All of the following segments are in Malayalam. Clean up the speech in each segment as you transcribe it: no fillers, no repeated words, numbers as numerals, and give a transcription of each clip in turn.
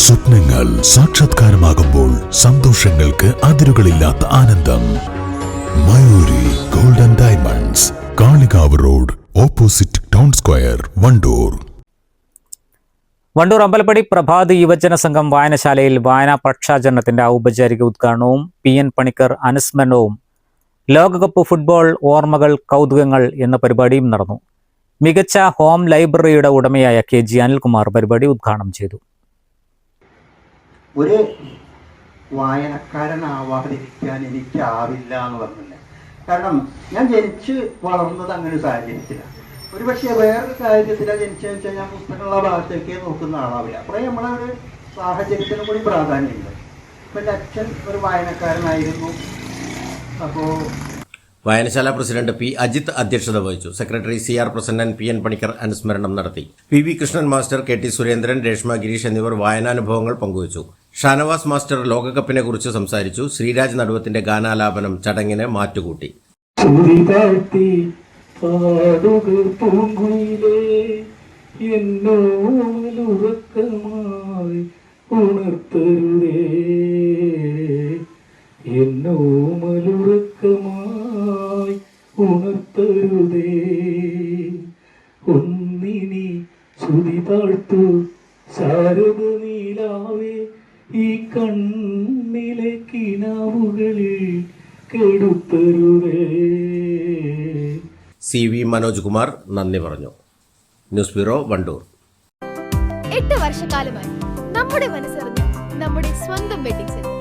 സ്വപ്നങ്ങൾ സാക്ഷാത്കാരമാകുമ്പോൾ സന്തോഷങ്ങൾക്ക് അതിരുകളില്ലാത്ത ആനന്ദം. Mayuri golden diamonds, Kalikavu road, opposite town square, Wandoor. Wandoor Ambalappadi Prabhat യുവജന സംഘം വായനശാലയിൽ വായനാ പക്ഷാചരണത്തിന്റെ ഔപചാരിക ഉദ്ഘാടനവും PN പണിക്കർ അനുസ്മരണവും ലോകകപ്പ് ഫുട്ബോൾ ഓർമ്മകൾ കൗതുകങ്ങൾ എന്ന പരിപാടിയും നടന്നു. മികച്ച ഹോം ലൈബ്രറിയുടെ ഉടമയായ KG അനിൽകുമാർ പരിപാടി ഉദ്ഘാടനം ചെയ്തു. ഒരു വായനക്കാരനാവാതിരിക്കാൻ എനിക്കാവില്ല എന്ന് പറഞ്ഞില്ല. കാരണം ഞാൻ ജനിച്ച് വളർന്നത് അങ്ങനെ ഒരു സാഹചര്യത്തിലാണ്. ഒരു പക്ഷേ വേറൊരു സാഹചര്യത്തിലാണ് ജനിച്ചതെന്ന് വെച്ചാൽ ഞാൻ പുസ്തകങ്ങളുടെ ഭാഗത്തേക്ക് നോക്കുന്ന ആളാവില്ല. അപ്പോൾ നമ്മളെ ഒരു സാഹചര്യത്തിനും കൂടി പ്രാധാന്യമുണ്ട്. ഇപ്പം എൻ്റെ അച്ഛൻ ഒരു വായനക്കാരനായിരുന്നു. അപ്പോൾ വായനശാല പ്രസിഡന്റ് P. അജിത് അധ്യക്ഷത വഹിച്ചു. Secretary CR Prasannan PN Panicker അനുസ്മരണം നടത്തി. PV Krishnan master, KT Surendran, Reshma Girish എന്നിവർ വായനാനുഭവങ്ങൾ പങ്കുവച്ചു. ഷാനവാസ് മാസ്റ്റർ ലോകകപ്പിനെ കുറിച്ച് സംസാരിച്ചു. ശ്രീരാജ് നടുവത്തിന്റെ ഗാനാലാപനം ചടങ്ങിന് മാറ്റുകൂട്ടി. ഉണർത്തരുതേ ഒന്നിനി ശ്രുതി താഴ്ത്തു ശാരദ നീലാവേ ഈ കണ്ണിലെ കിനാവുകളിൽ കെടുത്തരുതേ. CV മനോജ് കുമാർ നന്ദി പറഞ്ഞു. News bureau, Wandoor. 8 വർഷക്കാലമായി നമ്മുടെ മനസ്സറിഞ്ഞ നമ്മുടെ സ്വന്തം wedding centre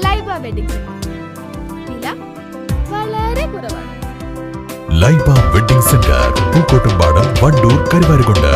Laiba wedding centre. വില വളരെ കുറവാണ്. Laiba wedding centre, Pookkottumpadam, Wandoor, Karuvarakundu.